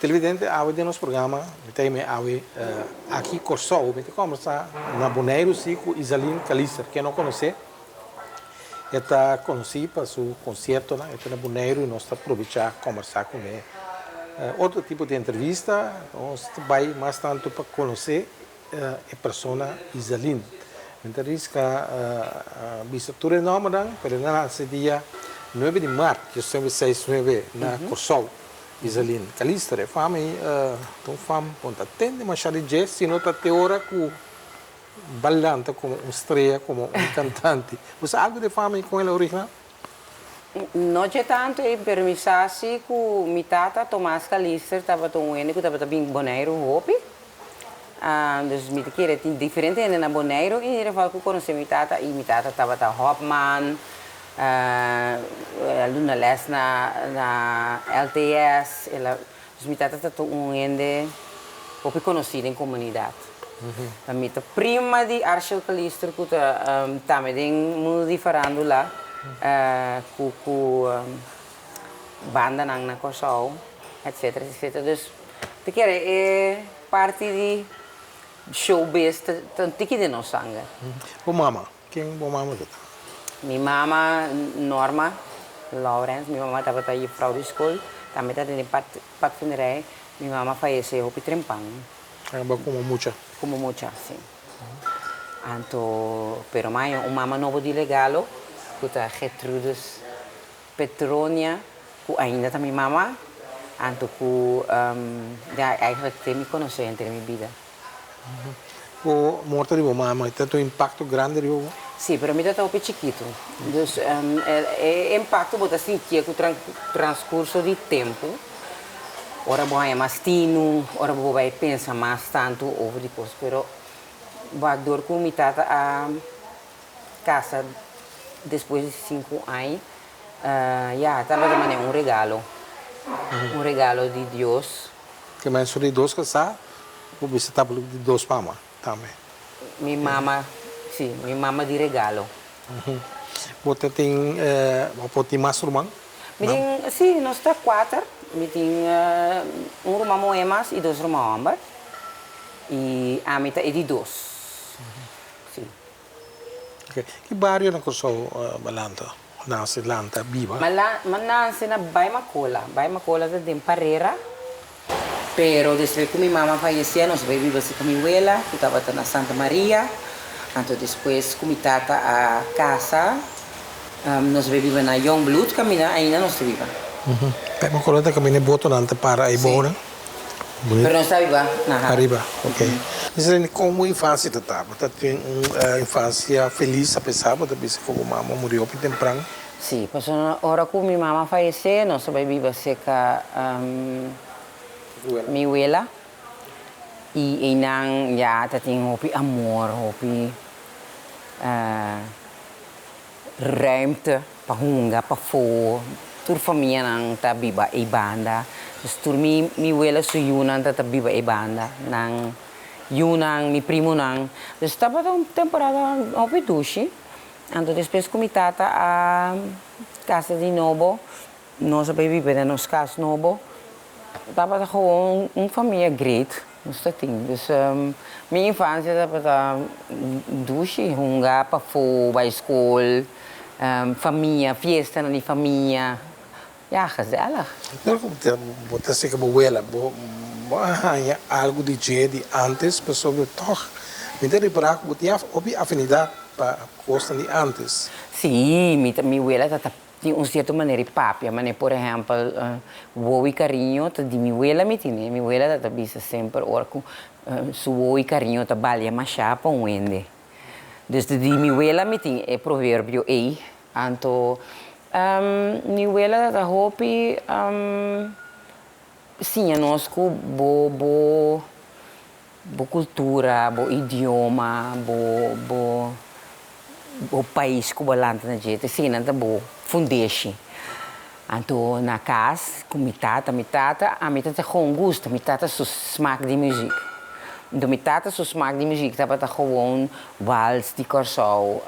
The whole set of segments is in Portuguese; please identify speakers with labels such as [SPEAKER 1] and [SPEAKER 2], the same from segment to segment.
[SPEAKER 1] televidente ave de nosso programa, tem ave aqui Corsol, me conversa na Bonaire sim com Isaline Calister, que não conhece, está conheci para seu concerto, né? Está na Bonaire e nós está aproveitar conversar com ele. Outro tipo de entrevista, nós vai mais tanto para conhecer a pessoa Isaline. Então, isso que a bisatura é nome, mas nesse dia 9 de março, eu sempre 6/9 na Corsol. Isaline Calister, fama então fama ponta tende mas ali jazz se nota teora com ballante como estrela como cantante você algo de fama com ela original
[SPEAKER 2] não é tanto e per mi sa si ku mi tata Tomás Calister estava tão ene que estava bem boneiro hopi dus mi te kere tin diferente na boneiro e ele fala que conhece mi tata estava ta Hopman Luna les na LTS, ela smitata stato un ende poco conosciuto in comunità. La mia prima di Arshel Calister che tamedin mu di farandula cu banda nang na Kosovo, eccetera, eccetera. Dus te chiede è parte di showbiz tantiki di no sangue.
[SPEAKER 1] O mama, quem o mama
[SPEAKER 2] Minha mama, Norma Lawrence, minha mama estava aí frau de escola, também estava em parte funerária. Minha mama faleceu houve 30 anos.
[SPEAKER 1] Como mucha.
[SPEAKER 2] Como mucha, sim. Então, pero mai uma mama novo de legalo, que está Gertrudes Petronia, que ainda está minha mama, então que eigenlijk tem me conhecer entre minha vida.
[SPEAKER 1] O morte de mama, tem um impacto grande de
[SPEAKER 2] Sì, però mi dato più chiquito. Dus, impacto bota sentir com o transcurso de tempo. Ora vai mais tino, ora vai pensar mais tanto over de coisas, pero vai dor com mi tata a casa depois de 5 anos. Ja, estava de maneira um regalo de Deus.
[SPEAKER 1] Que mais sobre dois casar, você está de dois mama também.
[SPEAKER 2] Minha mama Sì, minha mamma di regalo.
[SPEAKER 1] Você tem mais irmão?
[SPEAKER 2] Sì, nós está 4. Mi tem irmão Moemas e 2 irmãos Amber. E a minha é de 2. Sì.
[SPEAKER 1] Okay. Que bairro na Kosovo, Balanta? Nasce Lanta, Biba?
[SPEAKER 2] Ma nasce na Baimacola. Baimacola è in Parera. Però desde che mia mamma falleceu, nós vivemos com minha abuela, que estava na Santa Maria. Então, depois, comitata a casa, nós vivemos na Youngblood, caminha ainda nós vivemos.
[SPEAKER 1] Mas uma coisa que me botou nante para aí embora.
[SPEAKER 2] Pero não está viva, nada.
[SPEAKER 1] Arriba, ok. Isso como infância tu tá? Você tem uma infância feliz, apesar de você como mamãe morreu bem temprano?
[SPEAKER 2] Sim, porque hora que minha mamãe faleceu, nós vivemos seca minha abuela. E nang ya tating hopi amor, hopi ruimte, pa hunga, pa fo, tur família nang ta biba e banda. Dus tur mi wela su yunan ta biba e banda nang yunang mi primo nang. Dus tava uma temporada hopi dushi. Então depois comitata a casa de novo, nós vivemos nos casa novo. Tava gewoon família great. Dus minha infância estava duche, hunga, para fora, para a escola, família, festa na família. Ja, gezellig.
[SPEAKER 1] Você sei que a abuela, algo de jeito antes, pessoal, toch, me dá reparar que você tem afinidade para a coisa de antes.
[SPEAKER 2] Sim, minha abuela tinha certa maneira de papia, mas por exemplo, o e carinho de minha abuela me tinha, minha abuela também sempre ora com o e carinho da balha machapa um ende. Desde de minha abuela me tinha é provérbio ei, então minha abuela da hopi sim, nós com bo cultura, bo idioma, o país que balanta na gente, sim, não tá bom, fundeixe. Então na casa, com minha tata, a minha tata com gosto, minha tata só smaak de música. Então minha tata só smaak de música, tava gewoon vals de Corsol,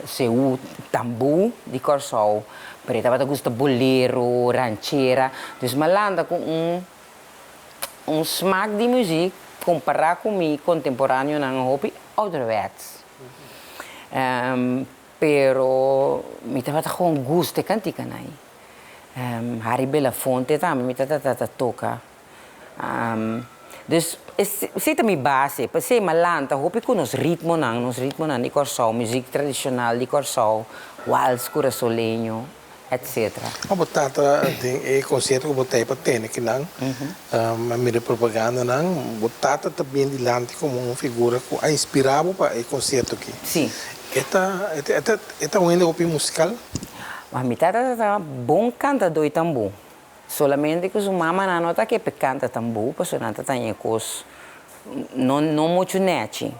[SPEAKER 2] seu tambu de Corsol, pero tava gosto bolero, ranchera, dus malanda com smaak de muziek comparar com mi contemporâneo não hobby ouderwets. Pero mi tava gewoon gusto cantica nai. Harry Belafonte também mi tata toca. Dus zit mi base, passei malanta, hobby com nos ritmo não, de corsau, música tradicional de corsau, wals, curasolenho, etc.
[SPEAKER 1] O botata tem concerto que botei para ter que não, a minha propaganda não, botata também de lante como uma figura que a inspirava para o concerto aqui.
[SPEAKER 2] Sim.
[SPEAKER 1] Esta ainda hobby musical?
[SPEAKER 2] Mas mi tata tá bom cantador e tambor. Solamente que sua mama não nota que canta tambor, porque não tá em cos não muito net.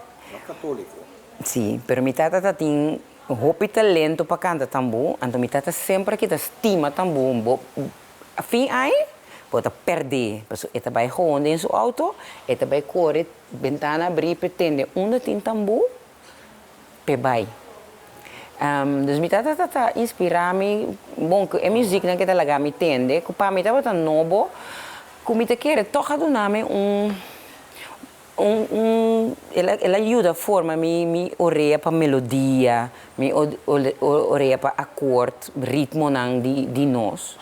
[SPEAKER 1] Católico.
[SPEAKER 2] Sim, pero mi tata tem hobby talento para cantar tambor, então mi tata sempre que estima tambor, afim aí, pode perder, porque ele vai ronda em sua auto, ele vai correr, ventana abrir, pretende onde tem tambor, pebai. Dus mi tata inspira-me, bom, que a música que ela me tende, que para mim estava tão novo, que me quer tocar do nome ela ajuda a forma mi oreia para melodia, mi oreia para acorde, ritmo nang di nós.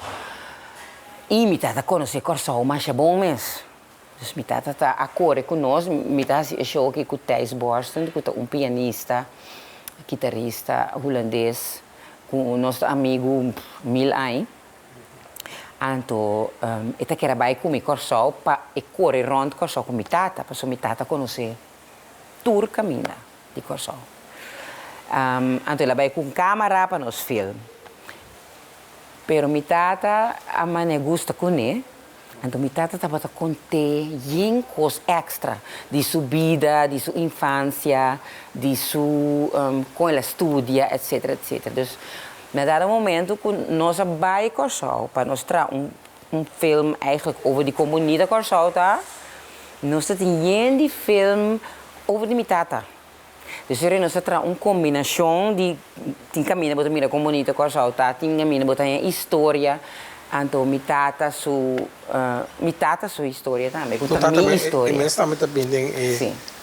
[SPEAKER 2] E mi tata conhece corsau, mas é bom mesmo. Dus mi tata tá acorde com nós, mi tata show aqui com Thijs Borsten, que é pianista, guitarrista holandês, com o nosso amigo Milay. Então, eu quero ir com o corsau para correr rond corsau com a tata, porque a tata conhece tour caminho de corsau. Então, ela vai com câmera para nos filmar. Pero a tata, a mãe gosta com ele. Então, a tata estava a contar coisas extra de sua vida, de sua infância, de sua como ela estudia, etc, etc. Então, na dado momento que nós vai corsau para mostrar filme eigenlijk over de comunidade corsau, tá? Nós temos de filme over de tata. Dus nós temos uma combinação de caminho para a comunidade corsau, tá? Tem caminho para a história. Então, mi tata sua história também.
[SPEAKER 1] Conta minha história. E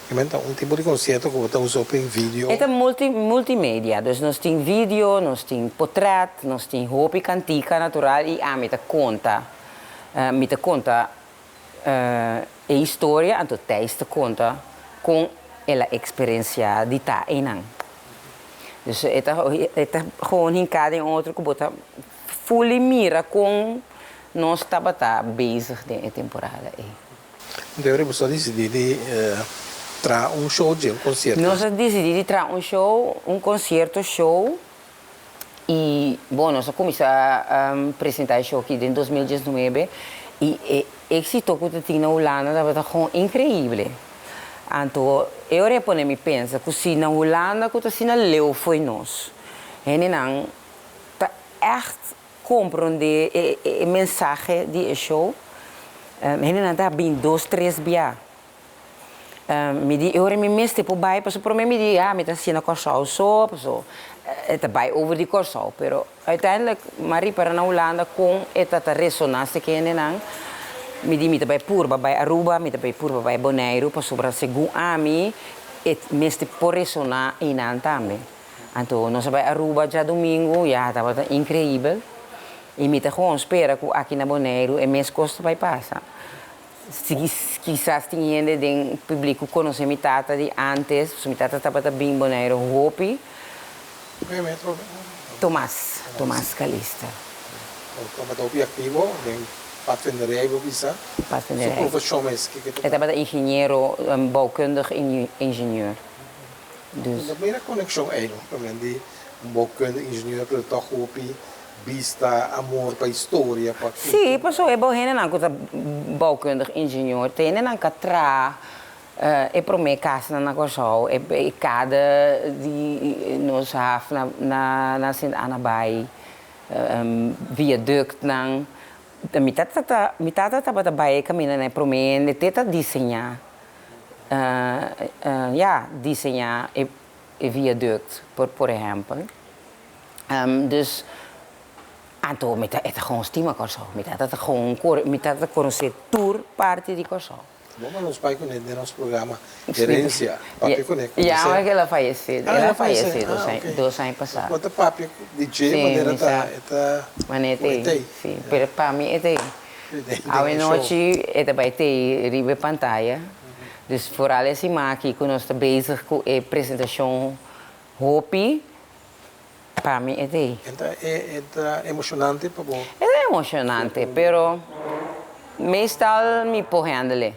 [SPEAKER 1] também tem tipo de concerto que você usa em vídeo.
[SPEAKER 2] É multimédia. Então, nós temos vídeo, nós temos portrait, nós temos roupa cantica natural e a me conta a história, então texto conta com a experiência de estar em não. Então, é gewoon hincado em outro que bota fully mira com nós estava bezig de temporada.
[SPEAKER 1] Então, você decidiu de trazer show de concerto?
[SPEAKER 2] Nós decidimos trazer concerto e, bom, nós começamos a apresentar show aqui em 2019 e o êxito que tinha na Holanda estava incrível. Então, eu me penso que se na Holanda que se na Leu foi nós. E não está echt compreender a mensagem do show. E não está bem 2, 3 dias. Eu me meste por baixo, porque para mim me diz, me está sendo corsau só, porque está bem over de corsau, pero uiteindelijk Marie para na Holanda com esta ressonância que é não, me diz me está bem purba by Aruba, me está bem purba by Bonaire, para sobre segundo a mim, meste por ressonar em não também. Então nós vai Aruba já domingo, já estava incrível, e me está gewoon espera que aqui na Bonaire e mês custo vai passar. Quizás tinha de público conhecer minha tata de antes, minha tata estava bem Bonaire, Hopi. Tomás Calista.
[SPEAKER 1] Estava ativo, em patenderijs bisa.
[SPEAKER 2] Patenderijs.
[SPEAKER 1] Zijn profession is.
[SPEAKER 2] Hij estava engenheiro, bouwkundig ingenieur.
[SPEAKER 1] Dus. Dat meer een connectie eigenlijk. Die bouwkundig ingenieur, maar toch Hopi. Vista, amor para a história.
[SPEAKER 2] Sim, pessoal, é bom que não bouwkundig ingenieur, tem não que tra é para mim casa na Corsau, é cada de nós na Sint Anna Bay, viaduct não, mitad estava também caminho né para mim, de teta desenhar, desenhar e viaduct por exemplo, dus Anto, mita ita gewoon stima corso. Mita tata gewoon mita tata conocer tour parte di corso.
[SPEAKER 1] Bom, nos pais conhecem nosso programa Herência. Papi conhece.
[SPEAKER 2] Já, mas ela faleceu. Ela faleceu
[SPEAKER 1] ok.
[SPEAKER 2] 2 anos passados.
[SPEAKER 1] Bota papi DJ,
[SPEAKER 2] Sim,
[SPEAKER 1] maneira
[SPEAKER 2] exato.
[SPEAKER 1] tá.
[SPEAKER 2] Mas é tem. Sim, pero para mim é tem. A noite é vai ter ribe pantalla. Dus vooral esse aqui que nós estamos bezig com a apresentação Hopi, para mim é tem.
[SPEAKER 1] É emocionante para bom.
[SPEAKER 2] É emocionante, pero meestal me porrendele.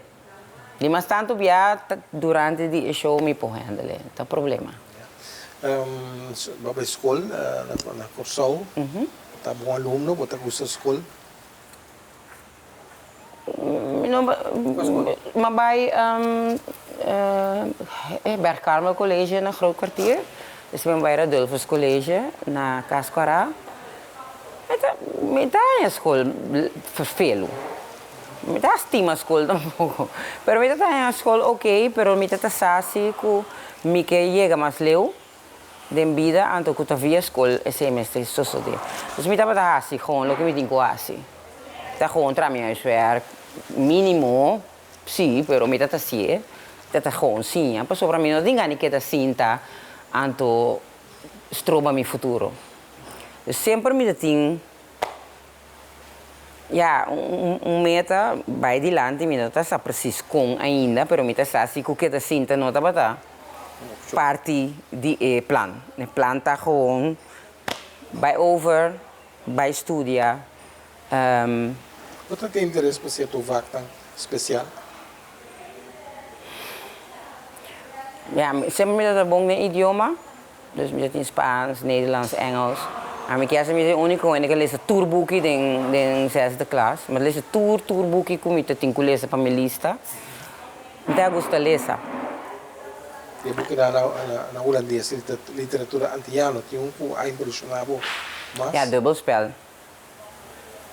[SPEAKER 2] Mas tanto via durante o show me porrendele, não tem problema.
[SPEAKER 1] Vai para a escola, na Corsol, tá bom aluno, bota gosta da escola.
[SPEAKER 2] Maar bij Bergkarmel College in een groot kwartier. Dus ik ben bij Radulfus College na Cascara. Met daar school vervelen. Met daar stima school tampoco. Pero met daar school oké, pero met dat sasi ku mike llega más leu. Den vida anto ku tavia school semestre sosode. Dus met dat hasi gewoon lo que me tinko hasi. Dat gewoon tra mijn huiswerk. Mínimo, sim, pero me tata sie, tata gewoon sim, pa sopra mim não dinga ni que ta sinta anto stroba mi futuro. Sempre me tem ja, meta vai di lante mi tata sa precis com ainda, pero me tata si que ta sinta não tá bata. Parte di plan. Ne plan tá gewoon vai over, vai estudia.
[SPEAKER 1] Você tem interesse para ser tua vaca tão especial?
[SPEAKER 2] Ja, sempre me dá bom no idioma. Dus me tem Spaans, Nederlands, Engels. A mim que essa me é único, eu que leio tourboekie den 6e klas. Mas leio tourboekie como eu tenho que ler para minha lista. Então eu gosto de ler.
[SPEAKER 1] E porque na holandesa, literatura antiana, tinha que impressionava mais.
[SPEAKER 2] Ja, dubbelspel.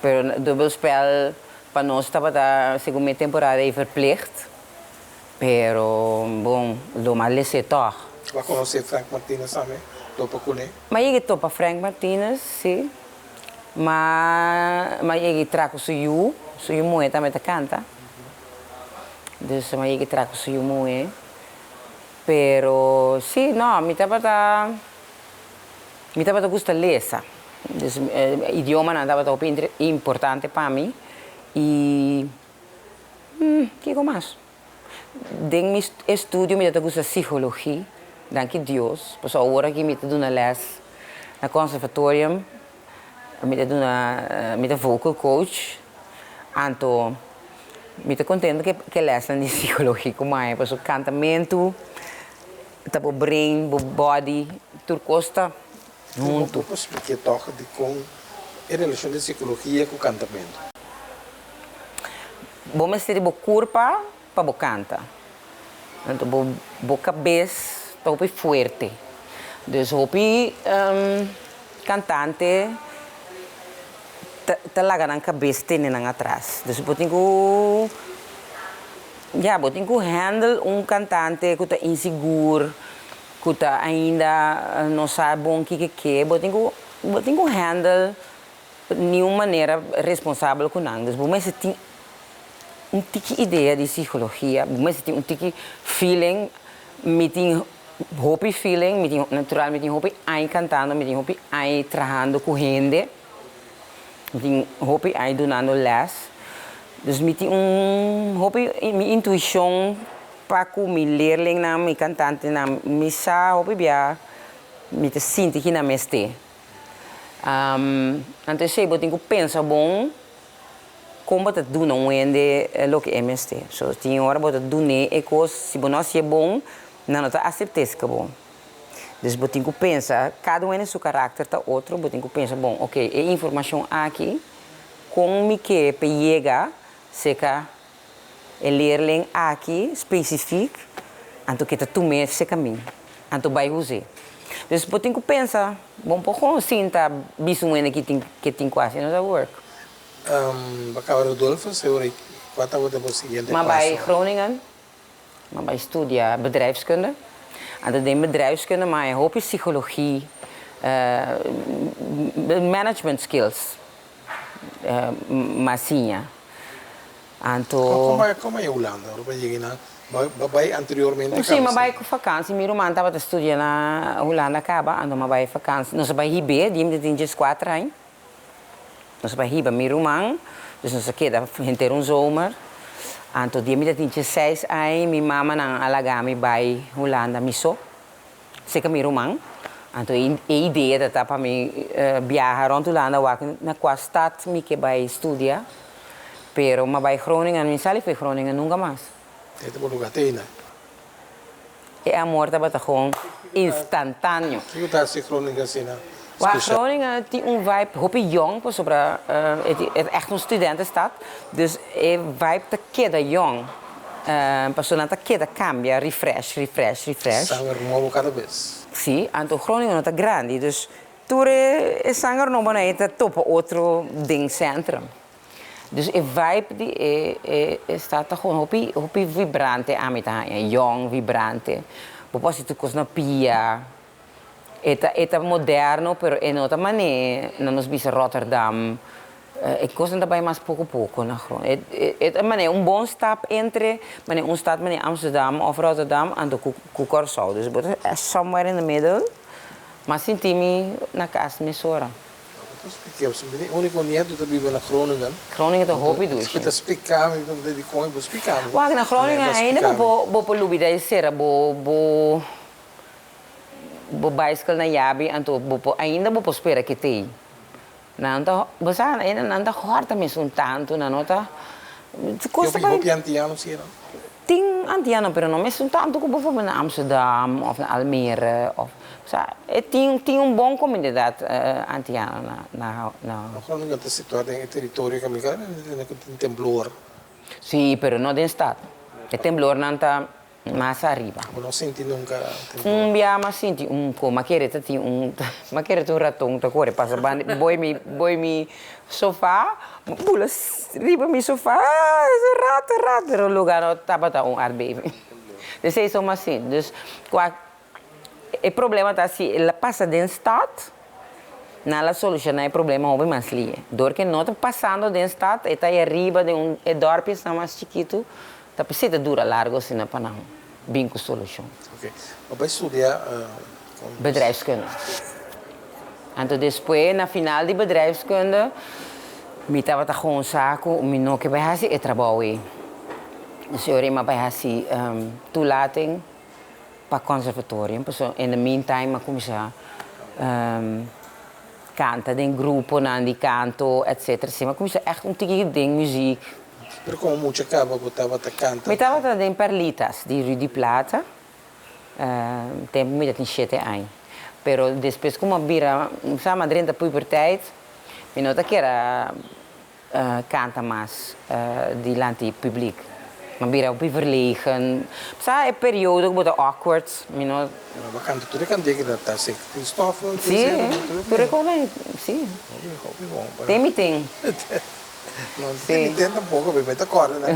[SPEAKER 2] Pero dubbelspel para nós estava da segunda temporada é verplicht. Pero bom, do mal leser toch.
[SPEAKER 1] Vai conhecer Frank Martinez também, topa com ele.
[SPEAKER 2] Mas eu topa Frank Martinez, sim. Mas eu trago suyu moe também canta. Dus mas eu trago suyu moe. Pero sim, não, me estava da gosta ler. Dus idioma não estava tão importante para mim. E que mais? Den meu estudo me dá gosta psicologia, danke Deus. Pois agora que me dá uma les na conservatorium, me dá vocal coach. Anto me dá contente que les de psicologia como é, pois o cantamento, o brain, o body, tudo costa.
[SPEAKER 1] Junto. Posso explicar toca de com a relação de psicologia com o cantamento?
[SPEAKER 2] Bom, mas se de corpo para o canta. Então, a cabeça está bem forte. Então, cantante está lá na cabeça tem atrás. Então, eu tenho que handle cantante que está inseguro. Que ainda não sabe bom o que é, eu tenho que handle de nenhuma maneira responsável com nada. Mas se tem tique ideia de psicologia, mas se tem tique feeling, me tem hope feeling, me tem natural, me tem hope aí cantando, me tem hope aí trabalhando com gente, me tem hope aí dando les. Dus me tem hope minha intuição para que meu leerling na meu cantante na missa hope bia me te sinto que na meste. Então sei eu tenho que pensar bom como te do não ende lo que é meste. So tinha hora botar do ne e coisa se não é bom não tá aceites que bom. Dus eu tenho que pensar cada um em seu caráter tá outro, eu tenho que pensar bom, ok, a informação aqui como me que pega seca o leerling aqui específico, então que tu me esse caminho, então vai usar. Dus eu tenho que pensar, bom, pouco sinta bisumen que tem quase não dá work.
[SPEAKER 1] Bacaba Rodolfo, seguro quanto você vai seguir?
[SPEAKER 2] Maar bij Groningen, maar bij studia bedrijfskunde. En dat deed bedrijfskunde, maar ik hoop psychologie, management skills. massinha. Anto...
[SPEAKER 1] Como é a Holanda? Vai anteriormente?
[SPEAKER 2] Sim, mas vai com vakantie. Meu irmão estava estudando na Holanda, acaba, ando vai vakantie. Nós vai hiber, die tem 4 anos. Nós vai hiber, meu irmão, dus nós queda inteiro zomer. Anto die tem 6 anos, minha mama na Alagami vai Holanda, miso. Sei que meu irmão. Anto a ideia é para mim viajar rond Holanda, na qual stad me que vai estudar. Pero mas vai Groningen, minha sala foi Groningen nunca mais.
[SPEAKER 1] Ito po lugar tayo na.
[SPEAKER 2] E amor estava gewoon instantâneo.
[SPEAKER 1] O que está se Groningen assim na?
[SPEAKER 2] Groningen tem vibe, hoop jong, sobre het echt een studentenstad. Dus vibe te queda jong. Passou te queda cambia, refresh.
[SPEAKER 1] Sanger mo cada vez.
[SPEAKER 2] Sim, anto Groningen não tá grande, dus ture sanger não bana tá topo outro ding centrum. Dus a vibe die staat gewoon hopi vibrante amita, jong, vibrante. Depois tu cos na pia. Eta moderno, pero in outra maneira, nós vimos Rotterdam. E coisa também mais pouco na grond. É bom stap entre, stad Amsterdam of Rotterdam en de Curaçao. Dus é somewhere in the middle. Mas senti-me na casa me sora.
[SPEAKER 1] O único nieto que vive na Groningen.
[SPEAKER 2] Groningen é hobby dus.
[SPEAKER 1] Você explicar, me de como eu explicar.
[SPEAKER 2] Wacht, na Groningen ainda bo lubi da sera bo bicycle na yabi anto ainda bo espera que tem. Nanta, basta ainda nanta horta mesmo tanto na nota.
[SPEAKER 1] Custa bem. Eu antiano sera.
[SPEAKER 2] Tem antiano, pero não mesmo tanto como vou na Amsterdam of na Almere of tem bom comunidade antiana na.
[SPEAKER 1] Groningen está situado em território que me cara tem temblor.
[SPEAKER 2] Sim, pero não tem estado. O temblor não está mais arriba.
[SPEAKER 1] Não senti nunca.
[SPEAKER 2] Dia mas senti como querer tem mas querer um ratão tá corre passa boi mi sofá pula riba mi sofá rato o lugar não tava aardbeving. Dus é só assim. Dus o problema está se ela passa dentro do estado, não soluciona o problema houve mais ali. Dor que não está passando dentro do estado, está aí arriba de dorpe está mais chiquito, está precisa dura largo assim para não vir com solução.
[SPEAKER 1] Ok. Vai estudar
[SPEAKER 2] bedrijfskunde. Então depois na final de bedrijfskunde, me estava gewoon saco, me não que vai fazer é trabalho. Dus eu vai fazer toelating para conservatorium. In the meantime, ik comecei a cantar in groepen, aan die canto, etc. Maar ik comecei echt een ding muziek.
[SPEAKER 1] Pero como mucha cava botava a cantar?
[SPEAKER 2] Ik estava in Perlitas, die Rudy Plata. Tempo me dat in 7 anos. Pero depois, como a bira, sabe, durante a puberteit, me nota que era canta mais diante do público. Maar bira op verlegen. Sa é periode que awkward,
[SPEAKER 1] Mas canto tudo cantei que tá se Cristóvão.
[SPEAKER 2] Sim, tudo como sim. Tem.
[SPEAKER 1] Não tem tampouco, bem tá corda, né?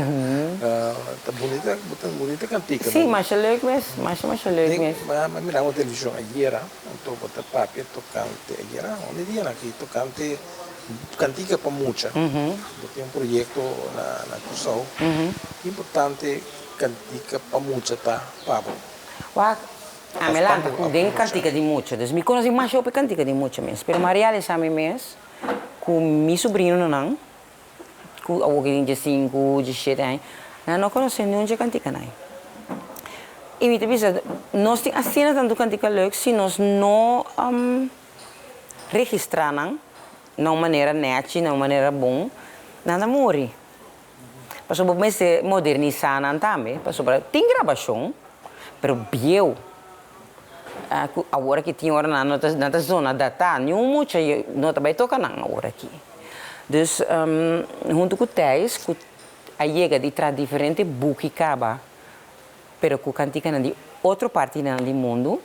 [SPEAKER 1] Tá bonita cantica.
[SPEAKER 2] Sim, mas é leuk mesmo, mas leuk mesmo.
[SPEAKER 1] Mas mira, uma televisão aí era, então botar papi tocante aí era, onde dia aqui tocante cantica para mucha. Tem projeto na Curaçao. Importante cantica para mucha tá, Pablo.
[SPEAKER 2] Wag, a melanta com den cantica de mucha. Dus me conheci mais sobre cantica de mucha mesmo. Pero Maria le sabe mesmo com meu sobrinho não. Com alguém de 5, de 7 anos. Não conheci nenhum de cantica não. E me diz, nós temos assim tanto cantica leuk se nós não registramos não maneira net, não maneira bom, nada morre. Para sobre mas modernizar não também, para sobre tem gravação, pero biel. Agora que tinha hora na zona data, nenhum muito não também toca não agora aqui. Dus junto com o Thais, a chega de tra diferente buque caba, pero com cantica na de outra parte do mundo,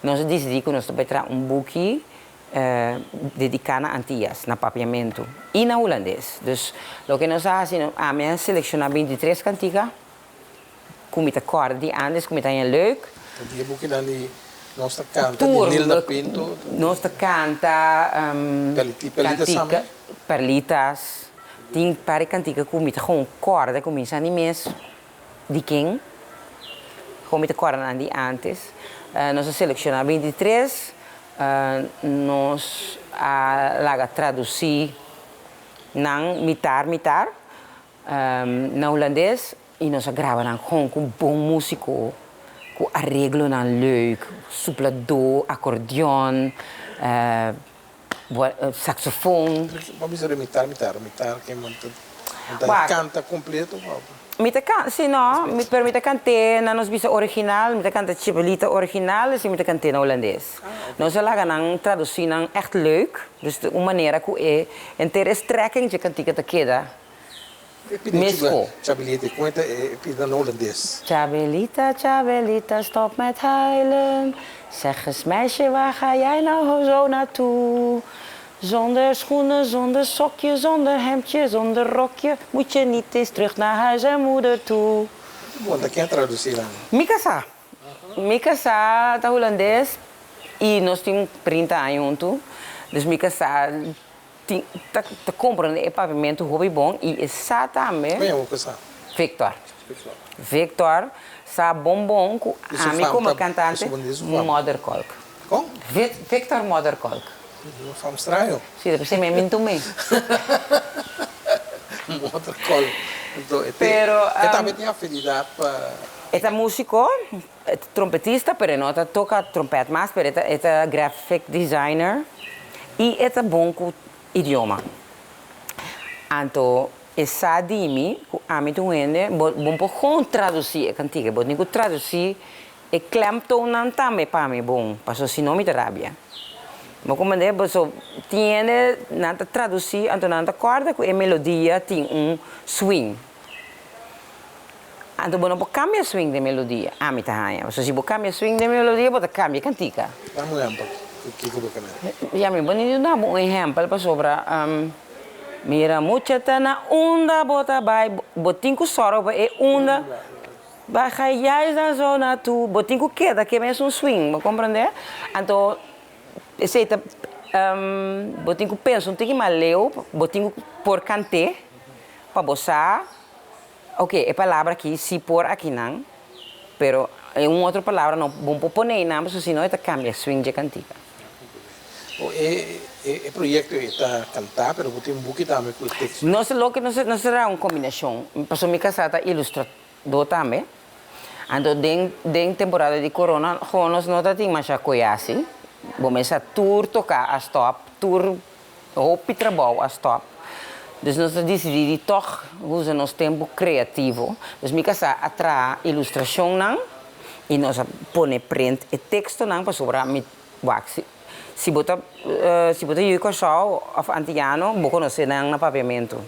[SPEAKER 2] nós decidimos que nós vai tra buque dedicada a Antillas, na papiamento, e na holandês. Dus, o que nós fazemos, a minha selecionar 23 cantigas, com muita corda de andes, com muita leuk.
[SPEAKER 1] Die boeken dan die nossa canta, die Nilda Pinto.
[SPEAKER 2] Nossa canta,
[SPEAKER 1] Pelita samen?
[SPEAKER 2] perlitas, tem para cantica com mita com corda, com mita animes de quem, com mita corda andi antes. Nós selecionamos 23, nós laga traduzir nang mitar na holandês e nós gravamos com bom músico, com arreglo na leuk, soplador, acordeon, saxofone.
[SPEAKER 1] Vamos dizer mitar, que canta completo.
[SPEAKER 2] Se não, me permite cantar na nossa original, me canta Chabelita original, e me canta na holandês. Nós lá gaan traduzir echt leuk, dus de maneira que é inteira strekking de cantiga te queda. Mesco.
[SPEAKER 1] Chabelita, conta pida no holandês.
[SPEAKER 2] Chabelita, Chabelita, stop met huilen. Zeg eens meisje, waar ga jij nou zo naartoe? Zonder schoenen, zonder sokje, zonder hemdje, zonder rokje, moet je niet eens terug naar huis en moeder toe.
[SPEAKER 1] Bom, daqui é traduzir lá.
[SPEAKER 2] Mikasa, tá holandês e nós temos 30 anos juntos. Dus Mikasa tá comprando equipamento hobby bom e essa também.
[SPEAKER 1] Bem, eu vou
[SPEAKER 2] Victor, sa bom com a mim como cantante, Mother Kolk.
[SPEAKER 1] Como?
[SPEAKER 2] Victor Mother Kolk.
[SPEAKER 1] Não faz estranho.
[SPEAKER 2] Sim, depois você me minto me.
[SPEAKER 1] Mother Kolk.
[SPEAKER 2] Pero
[SPEAKER 1] também tem afinidade para.
[SPEAKER 2] É músico, é trompetista, pero não toca trompete mais, pero é graphic designer e é bom com idioma. Então, essa dimi, a mim tu vende, bom por traduzir a cantiga, bom nem traduzir e clamto não também para mim bom, passo se não me rabia. Mas como é, você tiene nada traduzir, então nada corda com a melodia tem swing. Então você não cambia swing de melodia, a mim tá aí. Você se você cambia swing de melodia, você cambia cantiga.
[SPEAKER 1] Vamos lá, o que você quer?
[SPEAKER 2] Já me bonito dar um exemplo para sobra. Mira muchacha na onda bota vai, botinho soro é onda. Vai já na zona tu, botinho queda que é swing, me compreender? Então aceita botinho pensa tem que maleu, botinho por cantar para boçar. Ok, é palavra aqui se por aqui não, pero é uma outra palavra não bom pôr não, mas senão está cambia swing de cantiga.
[SPEAKER 1] O projeto está cantar, pero tem pouco também com o texto.
[SPEAKER 2] Não sei lo que não será uma combinação. Passou minha casada ilustrador também. Então den temporada de corona, nós não temos mais a coiasi. Começa a tour tocar a stop, tour hopi trabalho a stop. Dus nós decidimos toch usar nosso tempo criativo. Dus minha casa atrai ilustração não e nós põe print e texto não para sobrar mit wax. Se botar yuko show of antiano, vou conhecer na papiamento.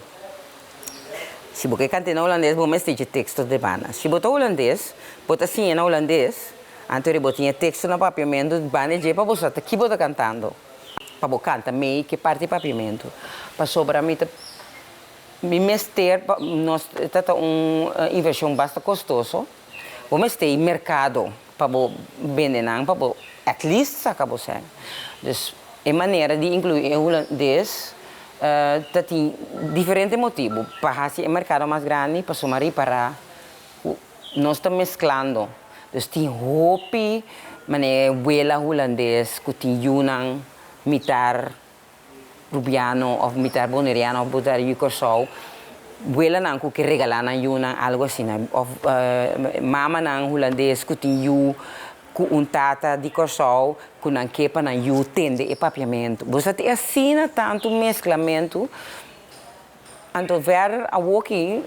[SPEAKER 2] Se você canta em holandês, vou mexer de texto de banda. Se botar holandês, botar assim em holandês, então botar texto no papiamento, banda de para você que você cantando, para você cantar meio que parte do papiamento, para sobrar me mexer, nós tá inversão bastante custoso, vou mexer em mercado para vender não, para at least saca você. Dus é maneira de incluir o holandês tem diferentes motivos. Para fazer o mercado mais grande, para somar para nós estamos mesclando. Dus tem hopi, mané abuela holandês, que tem Yunnan, mitar rubiano, ou mitar boneriano, ou mitar yukorsau. Abuela não que regalar na Yunnan, algo assim. Ou mama não holandês, que tem yu, com tata de corsol, com a quepa na tende e papiamento. Você tem assim tanto mesclamento, então ver a aqui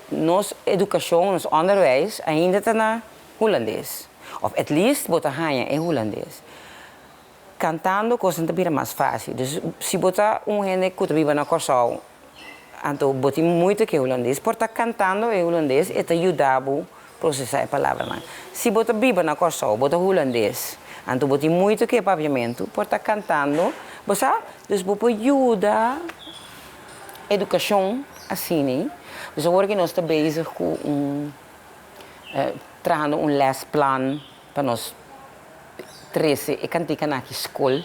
[SPEAKER 2] nossa educação, nosso onderwijs ainda está na holandês, ou at least bota ganha em holandês. Cantando coisa não é mais fácil. Dus se botar gente que vive na corsol, então bota muito que holandês, por estar cantando em holandês, é ajudar processar a palavra. Se você vive na Corsol, você holandês, então você muito que papiamento, por estar cantando, você ajuda a educação assim. Dus agora que nós estamos bezig com trazendo lesplan para nós 13 e cantica na escola.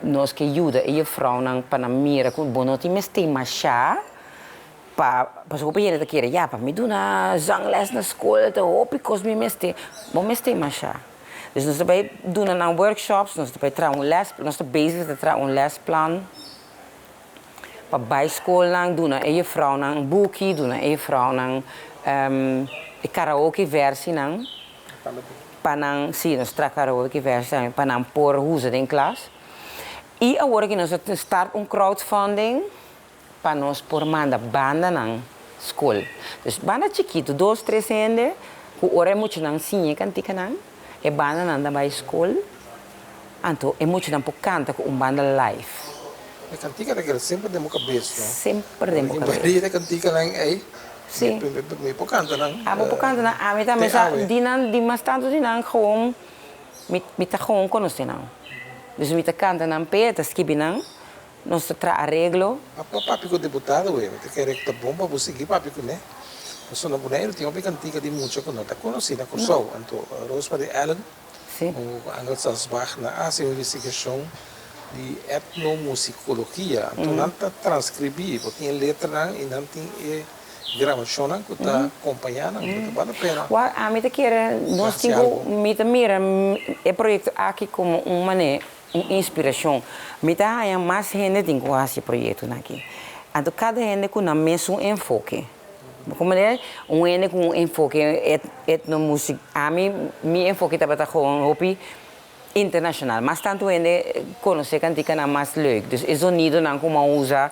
[SPEAKER 2] nós que ajuda e a vrouw nang panamira com bonoti mesti machá para so pede te querer ja para me doen na zangles na escola te hopi cos me mesti machá. Dus nós também doen aan workshops, nós também trouwen les, nós também bezig te trouwen lesplan. Para bijschool lang doen een vrouw nang boekie, doen een vrouw nang karaoke versie nang. Panang sim, nós tra karaoke versie panang por huizen in klas. E agora que nós start crowdfunding para nós por manda banda nang school. Dus banda chiquito, 2, 3 gente, que ora é muito nang sinha cantica nang, e banda nang da by school. Anto é muito nang por canta com banda live.
[SPEAKER 1] A cantica daquela sempre demos cabeça, não?
[SPEAKER 2] Sempre demos cabeça.
[SPEAKER 1] Em Bahia, a cantica lá aí,
[SPEAKER 2] sim.
[SPEAKER 1] Me por canta, não?
[SPEAKER 2] Ah, por canta, não. Ah, mas também, de mais tanto de não, gewoon, me tá gewoon conhecer não. Dus me tá canta não, peta, skibi não, nós tra arreglo.
[SPEAKER 1] Papi com deputado, me tá querendo que tá bom para você seguir papi com né? Mas na Bonaire tinha uma cantica de muito que não tá conhecida, na Corsol, anto Rosa de Allen, o Angel Salzbach na Ásia investigação de etnomusicologia, então não está transcribível, tem letra e não tem gravação que está acompanhando, então vale a pena.
[SPEAKER 2] A mim quer nós temos mira é projeto aqui como uma inspiração, me tá aí mais gente tem com esse projeto aqui, então cada gente com o mesmo enfoque. Como é gente com enfoque etnomusic, a mim meu enfoque tá para com hobby internacional, mas tanto ele conhece cantica na mais leuk. Dus o sonido não como usa,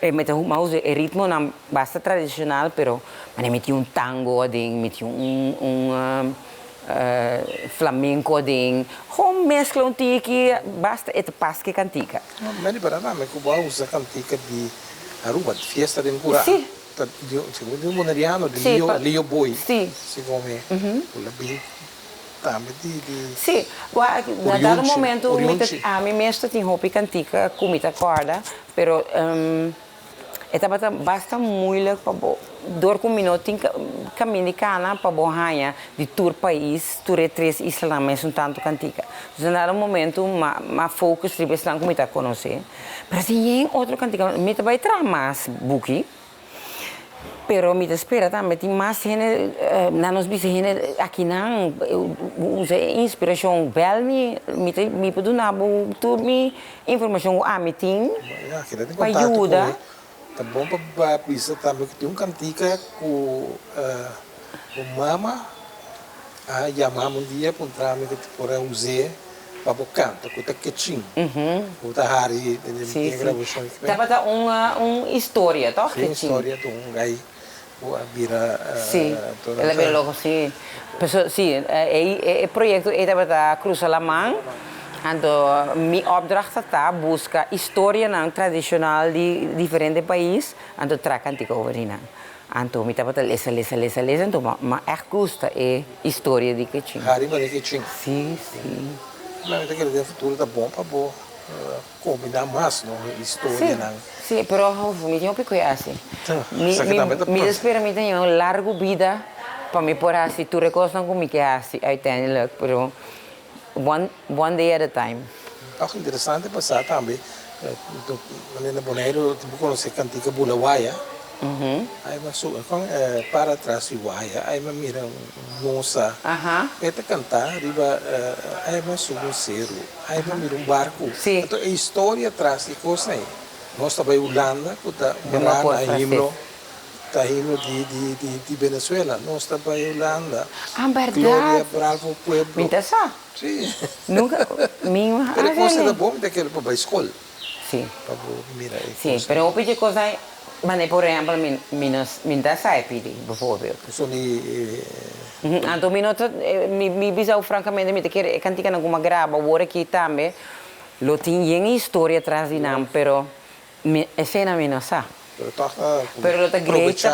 [SPEAKER 2] met usa o ritmo não basta tradicional, pero mas meti tango ding, meti flamenco ding, gewoon mescla tiki, basta et pasque cantica.
[SPEAKER 1] Mas para nada, me Cuba usa cantica de Aruba, de festa de Ncura.
[SPEAKER 2] Sim.
[SPEAKER 1] Segundo o moneriano de Lio Boi.
[SPEAKER 2] Sim.
[SPEAKER 1] Segundo o Labin.
[SPEAKER 2] Sim, na dado momento a mim mesmo tem roupa cantica com muita corda, pero é basta muito para dor com minuto caminho de cana para borranha de tour país, tour três islas mesmo tanto cantica. Na dado momento ma focus tribe estão com muita conhecer, mas tem outro cantica, me vai trazer mais buki. Pero me espera também tem mais gente na nos bisa gente aqui não usa inspiração belmi me pode dar tu me informação a me tem para ajuda
[SPEAKER 1] tá bom para bisa também que tem cantica com mama a chamar dia para entrar me que por usar para o canto com o quechim o tahari tem gravação aqui
[SPEAKER 2] dá para história tá
[SPEAKER 1] sim história de gai
[SPEAKER 2] sì, è bello così. Sì, il progetto è da Cruz Alamán. Então, minha opdracht está buscar história tradicional de diferentes países, então traga cantica over hier. Então, me estava lesa, então, mas echt gosta é história de Quechim.
[SPEAKER 1] Arriba de Quechim.
[SPEAKER 2] Sim, sim.
[SPEAKER 1] Mas eu no futuro tá bom para combinar mais, não? História, não?
[SPEAKER 2] Sim, pero me tenho que cuidar assim. Me espera me tenho uma larga vida para me pôr assim, tu recostas comigo assim, uiteindelijk, pero one day at a time.
[SPEAKER 1] Ook interessante passar também, na Bonaire, tipo conhecer cantica Bulawaia. Aí masuk para trás de Waia, aí mira moça, eta cantar, riba, aí masuk cero, aí mira barco. Então a história atrás de coisa aí. Nós estamos em Holanda, que está morando himno de Venezuela. Nós estamos em Holanda.
[SPEAKER 2] Ah, verdade.
[SPEAKER 1] Glória, Bravo, Pueblo.
[SPEAKER 2] Me interessa?
[SPEAKER 1] Sim.
[SPEAKER 2] Nunca, minha.
[SPEAKER 1] Mas coisa da bom daquele para a escola.
[SPEAKER 2] Sim.
[SPEAKER 1] Para mirar.
[SPEAKER 2] Sim, mas eu pedi coisa, mas por exemplo, me interessa pedir, bijvoorbeeld.
[SPEAKER 1] Isso nem.
[SPEAKER 2] Então, me bisou francamente, me quer cantica alguma grava, agora aqui também, lo tinha história atrás de nós, pero a cena me não sabe. Pero lo te great,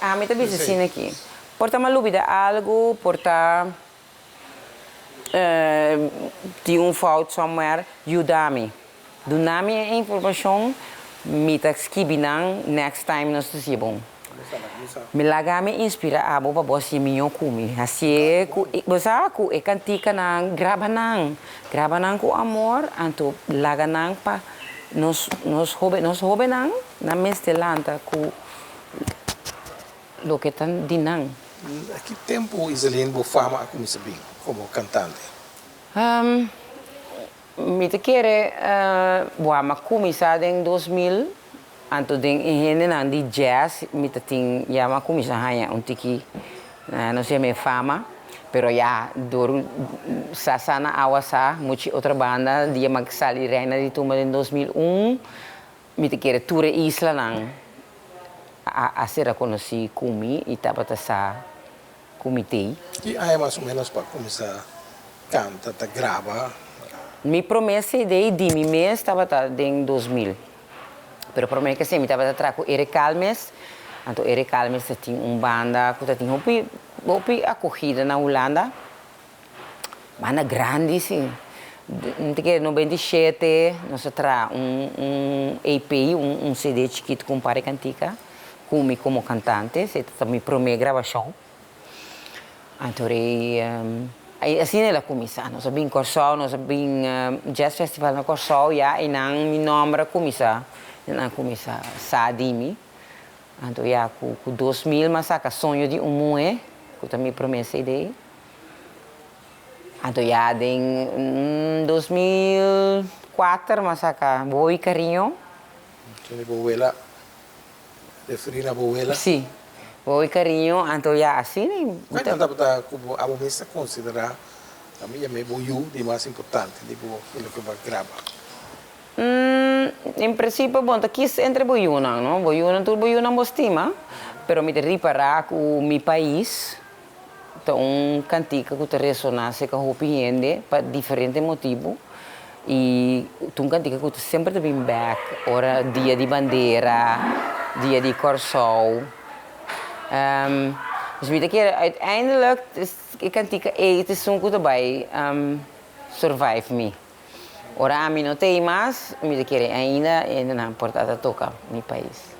[SPEAKER 2] a mim também se cena aqui. Porta uma dúvida algo, porta tem fout somewhere, ajuda-me. Dá-me a informação, me tá escrevendo next time nós te bom. Me laga me inspira abo pa bosi minyo kumi. Assim, bosa ku e cantica nang graba nang ku amor, anto laga nang pa nos hobe nang na mestelanta ku lo que tan dinang.
[SPEAKER 1] A que tempo Iselin bo fama a começar bem como cantante?
[SPEAKER 2] Mi te quiere boa ma kumisa den 2000 anto den hene nan di jazz mi te ting ya ma kumisa hanya un tiki no sé me fama pero ya dor sasana awasa muchi otra banda dia mag sali reina di tuma en 2001 mi te quiere tour isla nan a ser reconocí kumi e tapata sa comitê.
[SPEAKER 1] E aí mais ou menos para começar canta, tá grava.
[SPEAKER 2] Mi promessa de mi mês estava em 2000. Pero promessa que sim, me estava atrás com Eric Calmes. Então Eric Calmes tinha banda que tinha hopi acolhida na Holanda. Banda grande sim. Em 97 nós traz EP, CD chiquito com Pare Cantica, comigo como cantante, essa é a minha primeira gravação. Então assim ela começou, nós abrimos Corsol, nós abrimos Jazz Festival na Corsol, e não me nome começou, não começou Sadimi. Então já com 2000 mas saca sonho de mulher, que também promessa ideia. Então já em 2004 mas saca Boi Carinho.
[SPEAKER 1] Então Boela, referir a Boela.
[SPEAKER 2] Sim. Boi Carinho, então já assim.
[SPEAKER 1] Qual é a como a mesa considerar a minha me boiu de mais importante, tipo aquilo que vai gravar?
[SPEAKER 2] Em princípio, bom, aqui entre boiuna, não? Boiuna, tudo boiuna mostima, pero me reparar com o meu país, então cantica que te ressonasse com o gente para diferentes motivos. E tu cantica que sempre te vem back, ora dia de bandeira, dia de Corsol. Dus weet ik, uiteindelijk ik kan tika eten zo'n erbij survive me. Ora a mim não tem mais, me querer ainda e não importa tocar no país.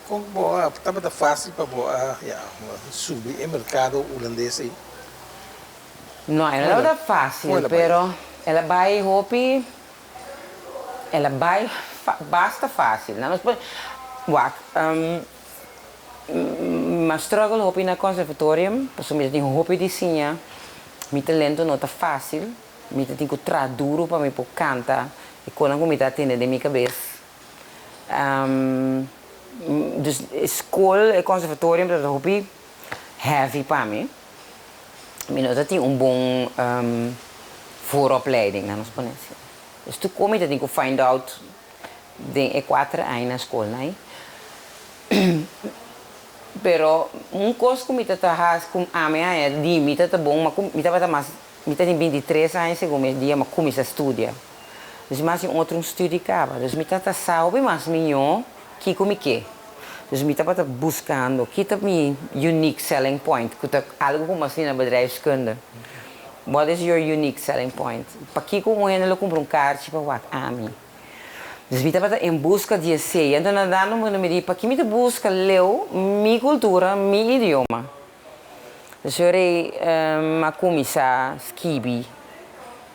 [SPEAKER 1] Como boa, estava fácil para boa, subir no mercado holandês aí.
[SPEAKER 2] Não, não é fácil, pero ela vai hopi, ela vai basta fácil. Não mas struggle hopi na conservatorium, porque me tenho hopi de sinha, meu talento não está fácil, me tenho que trabalhar duro para me poder cantar e quando eu me está tendo de minha cabeça. Dus escola e conservatorium dat hopi heavy para mim. Eu não tenho bom vooropleiding na nossa experiência. Dus tu kom je dat find out de 4 anos na escola, né? Pero coisa que me tá com a minha é de me tá bom, mas me tá mais me tá tem 23 anos segundo dia, mas comecei a estudar. Dus mais outro estudo acaba. Dus me tá sabe mais melhor que como que. Dus me tá buscando que tá mi unique selling point, que tá algo como assim na bedrijfskunde. What is your unique selling point? Para que como ele compra carro para what a mim. Dus me estava em busca de ser, então nadando me diz para que me busca leu minha cultura, meu idioma. Dus eu começar skibi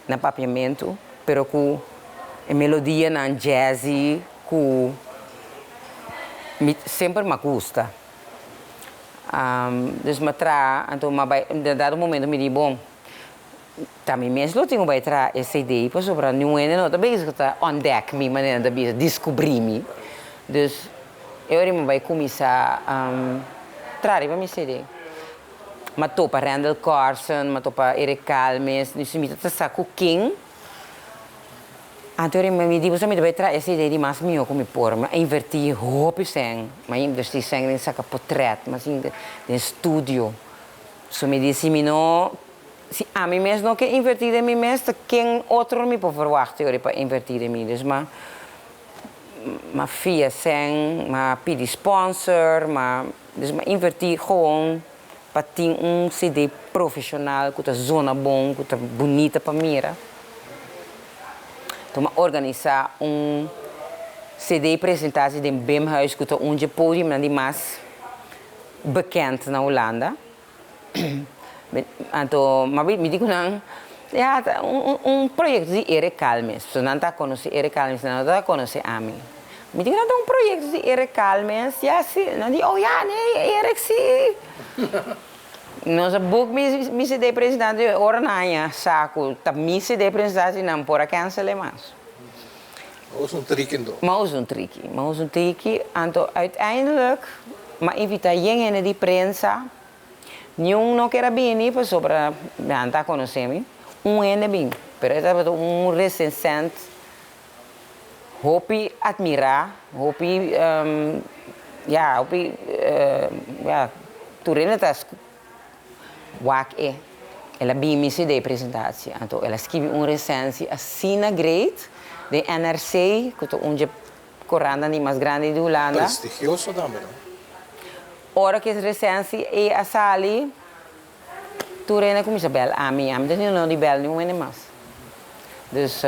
[SPEAKER 2] na papiamento, pero com a melodia na jazzy, com sempre me gusta. Dus me tra, então em dado momento me diz bom. Também mesmo tenho que entrar essa ideia para sobre não é não também isso está on deck me maneira de descobrir-me, dus eu vai começar trazer para me CD, mas tô para Randall Carson, mas tô para Eric Calmes, nisso me tá saco King, então eu me digo também vai entrar essa ideia de mais meu como por, mas invertir hope sem, mas investir sem em saca portrait, mas em estúdio, so me disse me não se a mim mesmo não quer invertir em mim mesmo, quem outro me pode verwachten para invertir em mim. Dus maar via sem, maar pedir sponsor, dus maar invertir gewoon para ter CD profissional, que tá zona bom, que tá bonita para mirar. Então, organizar CD apresentação de Bemhuis, que tá onde podium, de mais bekend na Hollanda. Anto, me digo nang, ja, proyecto de Eric Calmes. So, não está conhecendo Eric Calmes, não está conhecendo a mim. Me digo, não, proyecto de Eric Calmes, ja, sim. Não digo, oh, ja, nee, Eric, sim. Nossa book me se de presidente Oranaya, saco, tá me se de presidente não por cancelar mais.
[SPEAKER 1] Ook zo'n trick in doen.
[SPEAKER 2] Maar ook zo'n tricky. Anto uiteindelijk, maar invita gente di prensa, nenhum não quer bem para sobre não tá conhecendo, é bem, pero é recensente, hopi admirar, hopi tu tá wak ela bem me se de apresentação, então ela escreve recensão assim great de NRC, que é onde corranda mais grande de Holanda.
[SPEAKER 1] Prestigioso também, não?
[SPEAKER 2] Ora que recensão é a sali, tu reina como se bel a mim não de bel nenhum mais. Dus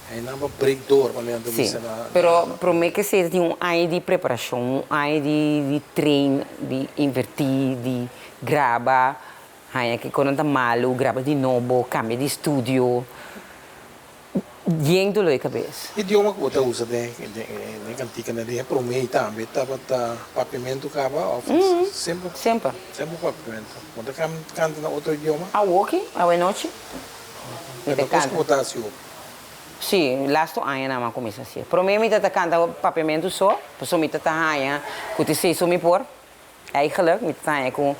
[SPEAKER 1] Aí não vai breakdoor, mas não
[SPEAKER 2] sim, pero para mim que seja tem ano de preparação, ano de treino, de invertir, de gravar, aí que quando está malo, grava de novo, cambia de estúdio. Gente do cabeça.
[SPEAKER 1] Idioma que você usa de cantica de promei também, estava papimento cava, sempre papimento. Quando canta na outro idioma?
[SPEAKER 2] A walking, a noite.
[SPEAKER 1] Então como você assim?
[SPEAKER 2] Sim, last ano não começa assim. Para mim me tá canta papimento só, para me tá aí, que te sei só me por. Eigenlijk me tá aí com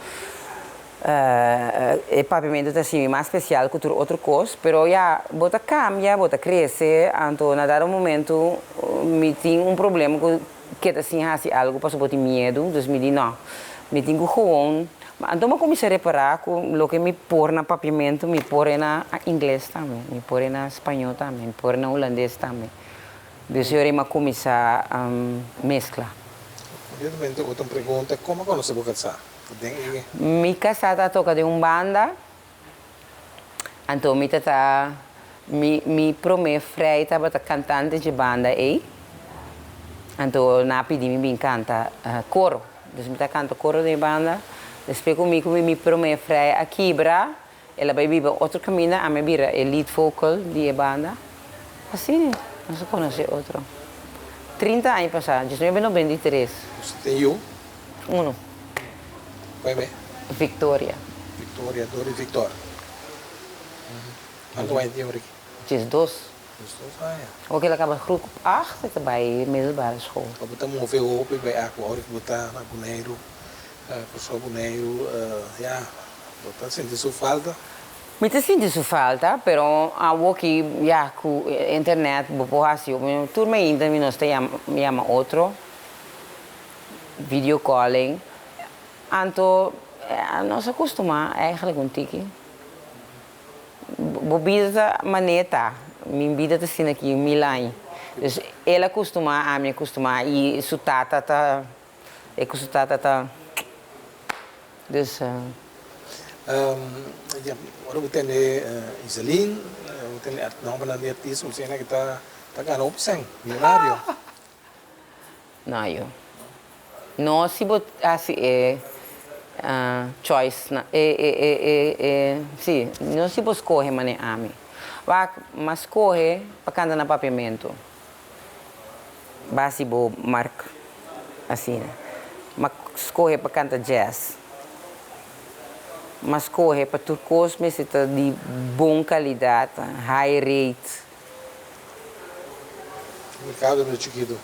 [SPEAKER 2] o pavimento está assim mais especial que outra coisa, pero já bota cambia, bota cresce, então na dado momento me tem problema que assim assim algo passou por medo, 2009, me tem que gewoon, então eu comecei a reparar com o que me pôr na pavimento, me pôr na inglês também, me pôr na espanhol também, me pôr na holandês também, então eu comecei a mesclar.
[SPEAKER 1] Evidentemente outra pergunta, como você vai casar?
[SPEAKER 2] Mi casata toca de banda, então mi prome frei estava cantante de banda aí, então na pedi me canta coro, então me canta coro de banda, depois comigo mi prome frei a quebra, ela vai viver outro caminho, a me vira lead vocal de banda, assim, não se conhece outro. 30 anos passados, eu tenho 23.
[SPEAKER 1] Você tem eu?
[SPEAKER 2] Um. Victoria.
[SPEAKER 1] Victoria, Dori Victor. Quanto vai ter aqui?
[SPEAKER 2] Diz dois.
[SPEAKER 1] Ja.
[SPEAKER 2] Ook ela acaba groep 8 zitten bij middelbare school.
[SPEAKER 1] We moeten mover op bij Aqua, ik moet daar naar Bonaire, voor Bonaire, ja, dat senti su falta.
[SPEAKER 2] Mi te senti su falta, però a woki ja ku internet bopohasi, turme ainda mi nostra chiama outro video calling. Anto non si acostuma eigenlijk un tiki. Bobida maneta, mi vida te sin aqui Milan. Dus ela costuma a mim costuma e su tata ta e com su tata ta. Dus
[SPEAKER 1] ja, ora we tenen Iselin, we tenen nome de artista, we zijn que tá ganhando opção no rádio.
[SPEAKER 2] Não, eu. Não se bot assim choice na sim, não se pode escolher mané ami. Mas escolhe para cantar na pavimento. Basi bo mark assim, né? Mas escolhe para cantar jazz. Mas escolhe para turcos mas está de boa qualidade, high rate.
[SPEAKER 1] Mercado do chiquito.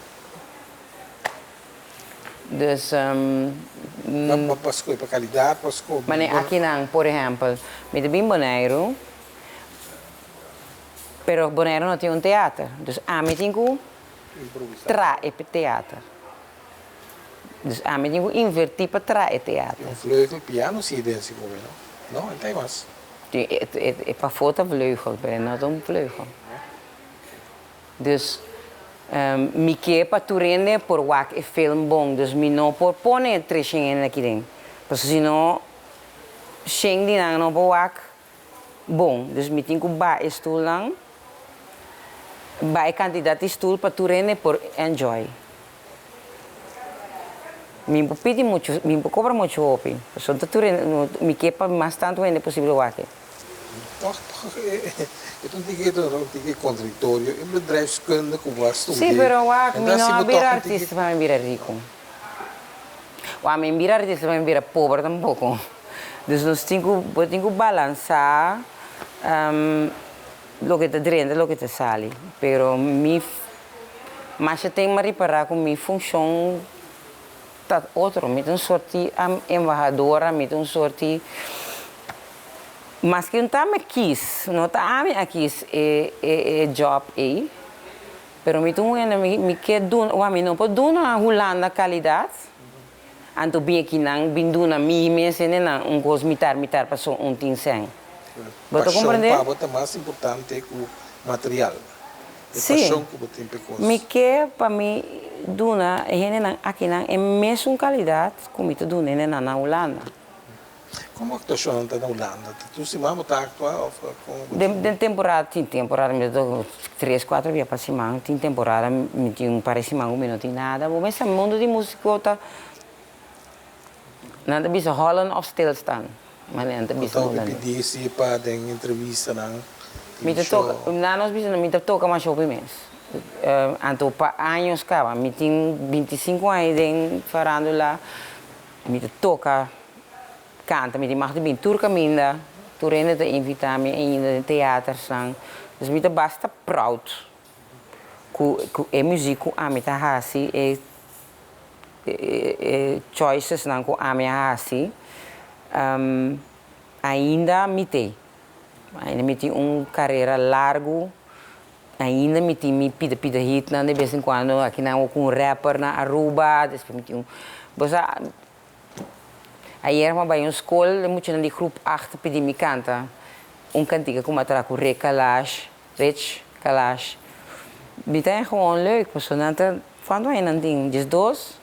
[SPEAKER 2] Dus
[SPEAKER 1] para escolher para qualidade, para escolher.
[SPEAKER 2] Mas aqui não, por exemplo, me de bem Bonaire, pero Bonaire não tem teatro, dus a me tenho que trazer para teatro. Dus a me tenho que invertir para trazer teatro.
[SPEAKER 1] Vleugel, piano, zie je deze gewoon, não? Não tem mais.
[SPEAKER 2] É para foto vleugel, mas não é vleugel. Dus mi que para tu rende por wak é film bom, dus mi não por pone trechinho aqui dentro, porque senão cheng di não por wak bom, dus mi tenho que ba stoel lang, ba quantidade de stoel para tu rende por enjoy. Me pide mucho, me cobra mucho hopi. Son me quepa mais tanto ainda possível aqui.
[SPEAKER 1] Toch, eu não digo contraditório, é bedrijfskunde que vai estudar.
[SPEAKER 2] Sim, pero me não abrir artista para me virar rico. Me virar artista para me virar pobre tampouco. Então nós temos que balançar o que te drena, o que te sai. Mas eu tenho que reparar com minha função tá outro, me tem sorte embajadora, me tem sorte. Mas que não está me quis, não está me quis é job aí. Pero me tem me quer duna, me não pode duna Holanda qualidade. Anto bem aqui não, bem duna me se não gosto mitar passou tinceng.
[SPEAKER 1] Você compreende? Paixão é mais importante que o material.
[SPEAKER 2] Sim. Me quer para mim duna aqui não é mesmo qualidade como me duna na Holanda.
[SPEAKER 1] Como é que está na Holanda? Tu se mama está atual
[SPEAKER 2] de temporada, tem temporada, me dou 3, 4 dias para semana, tem temporada, me tem parece mango, me não tem nada. Mas esse mundo de música tá nada bisa Holland of stilstaan. Mas nada bisa Holland.
[SPEAKER 1] Então, pedir se para dar entrevista não.
[SPEAKER 2] Me toca, nós bisa me toca mais show mês. Anto pa anos cava, me tem 25 anos em farándola, me toca canta, me mag bem turca minda, turene te invitar me in teatro sang. Dus me basta proud. Ku música a me ta hasi choices nang ku a me hasi. Ainda me tem carreira largo. Ainda me tem me pida hit na de vez em quando aqui não com rapper na Aruba, depois me tem Ayer ma bij een school, moet je naar die groep 8 pedir me canta. Cantiga como atrás com Rich Kalash. Me tem gewoon leuk, mas quando é não tem, diz dois.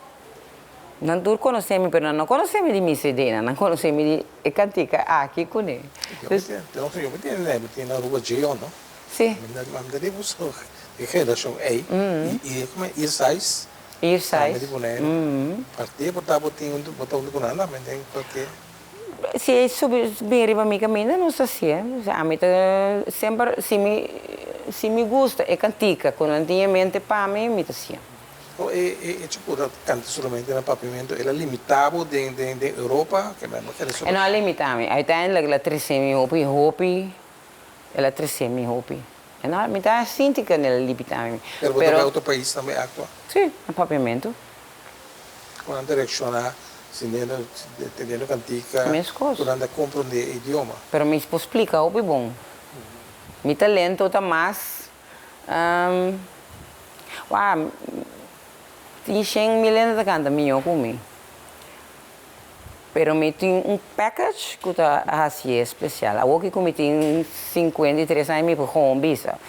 [SPEAKER 2] Não tu conhece-me, mas não conhece-me de minha CD, não conhece-me de cantiga aqui com ele.
[SPEAKER 1] Então, eu me tenho na rua Geon, não?
[SPEAKER 2] Sim.
[SPEAKER 1] Mas daí você, eu quero achar e como é Irsais.
[SPEAKER 2] Irsais.
[SPEAKER 1] Partida botar botar com nada, mas tem porque
[SPEAKER 2] se subir para mim caminho não sei se a mim sempre se me gusta é cantica quando antigamente para mim me assim
[SPEAKER 1] tipo canta somente no papimento ela limitado de Europa que mesmo que
[SPEAKER 2] é não é limitado uiteindelijk la trecemi hopi ela trecemi hopi e não me dá sinto que não é limitado
[SPEAKER 1] pero outro país também atua
[SPEAKER 2] sim no papimento
[SPEAKER 1] quando direcionar entendendo cantica quando compreender idioma
[SPEAKER 2] pero me explica hopi bom mi talento está mais tem 100 milhões de canta minha comigo. Pero me tem package que está assim especial. Agora que me tem 53 anos me por home visa.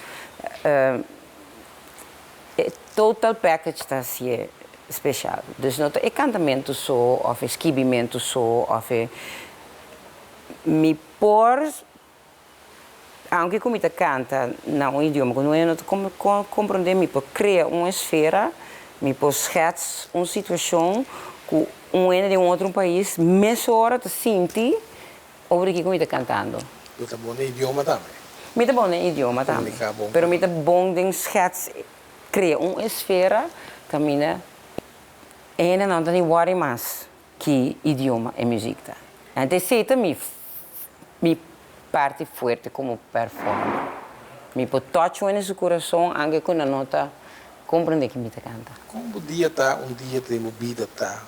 [SPEAKER 2] Total package está assim especial. Dus não é cantamento só, ou esquibimento só, ou me por anche come te canta no idioma que não é compreender me por criar uma esfera me por schets uma situação que de outro país mesmo hora te senti over que como te cantando
[SPEAKER 1] tu tá bom no idioma também
[SPEAKER 2] me tá bom no idioma também pero me tá bom de schets criar uma esfera caminha não tem worry mais que idioma e música então se também me parte forte como performer. Me pode tocar em seu coração, anche com a nota, compreender que me canta.
[SPEAKER 1] Como dia tá dia de vida tá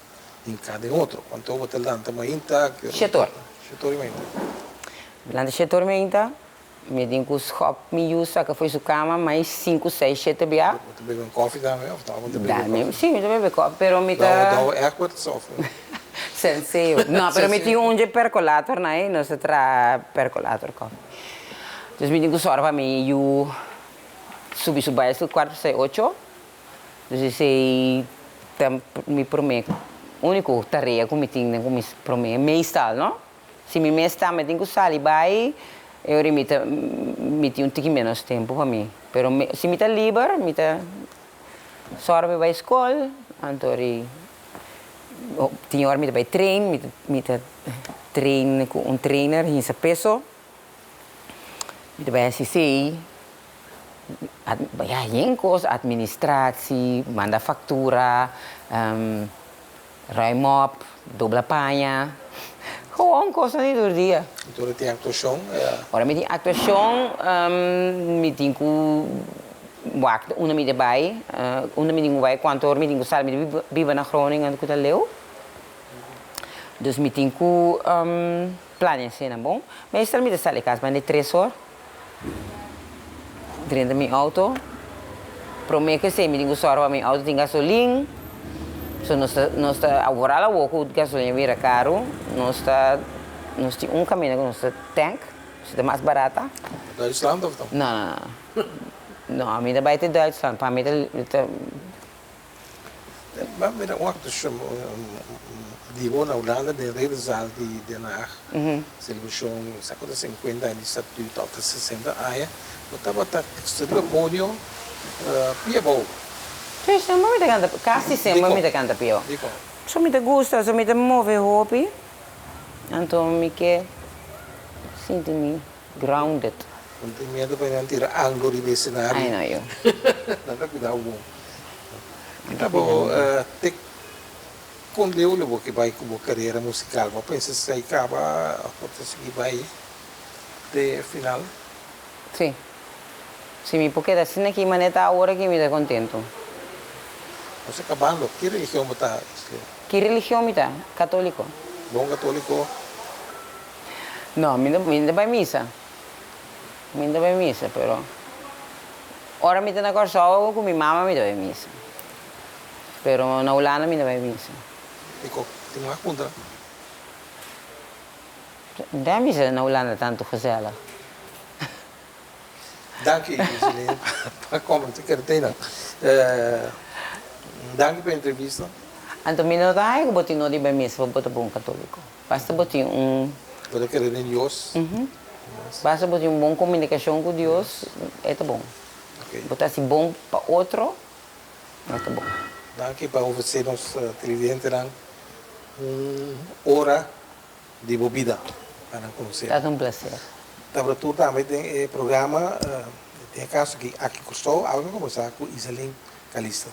[SPEAKER 1] em cada outro. Quanto você lanta mais inta?
[SPEAKER 2] Setor.
[SPEAKER 1] Setor ainda.
[SPEAKER 2] Lanta setor ainda. Me digo que os hop me usa que foi sua cama mais 5, 6, 7 bia.
[SPEAKER 1] Você bebe um café também, ou tá?
[SPEAKER 2] Sim, eu bebo café, pero me tá.
[SPEAKER 1] Não, é quanto sofre.
[SPEAKER 2] Sencillo. No, pero me tinha percolator, né? Não se trata percolator. Então, me digo só para mim, eu subi o baixo 4, 6, 8. Então, se me prometo, a única tarefa que me tinha, que me prometo, mês-tal, não? Se me mês-tal, me tenho que sair, vai, eu me tinha menos tempo para mim. Pero se me está livre, me está só para a escola, então, tinha hora met bij train, met train com trainer in zijn peso. Met bij CC. Ja, geen kost, administratie, manda factura, ruim op, dobla paña. Gewoon kosten niet door die.
[SPEAKER 1] Então ele tem actuação.
[SPEAKER 2] Ora, met die actuação, met die wacht, una met erbij, una met die wij kantoor, met die sal, met biba naar Groningen, dat leu. Dus met die plannen zijn bom. Meestal met de sal ik als maar de 3 horas. Dentro da minha auto. Prometo que se me digo só a minha auto tem gasolina. So nós está agora lá o gasolina vira caro. Nós tem caminho com nosso tank, se é mais barata.
[SPEAKER 1] Duitsland of dan?
[SPEAKER 2] Não, a minha vai ter Duitsland, para mim
[SPEAKER 1] Maar met een actuação die woont na Holanda, de Ridderzaal die Den Haag, televisão, saco de 50 anos, estatuto até 60 anos, botava tá estudando ponho, pia bom.
[SPEAKER 2] Sim, sempre me canta, quase sempre me canta pio. Só me gusta, só me move hobby. Então me que sinto-me grounded.
[SPEAKER 1] Não tem medo para não tirar ângulo de cenário.
[SPEAKER 2] Ai, não, eu.
[SPEAKER 1] Não dá cuidado bom. Tá bom, tem com Leo que vai com a carreira musical, mas pensa se aí acaba, pode seguir vai até final.
[SPEAKER 2] Sim. Sim, porque assim aqui maneta a hora que me dá contento.
[SPEAKER 1] Você acabando, que religião você está?
[SPEAKER 2] Que religião me dá? Católico.
[SPEAKER 1] Bom católico?
[SPEAKER 2] Não, me dá para missa. Me dá para missa, pero ora me dá na Corsol com minha mama me dá para missa. Pero na Holanda me dá para missa.
[SPEAKER 1] Dico, tem uma contra.
[SPEAKER 2] Dá missa na Holanda tanto gezellig.
[SPEAKER 1] Dank je, Iselin, para komen te carteira. Dank je pela entrevista.
[SPEAKER 2] Então, me não dá que botar no de bem missa, vou botar bom católico. Basta botar
[SPEAKER 1] Para querer em Deus.
[SPEAKER 2] Basta botar boa comunicação com Deus, é tá bom.
[SPEAKER 1] Okay.
[SPEAKER 2] Botar assim bom para outro, é tá bom.
[SPEAKER 1] Dank je para oferecer nos televidentes hora de bebida para conhecer.
[SPEAKER 2] Tá um prazer.
[SPEAKER 1] Para tudo também tem programa, tem caso que aqui custou, agora vamos começar com Iselin Calista.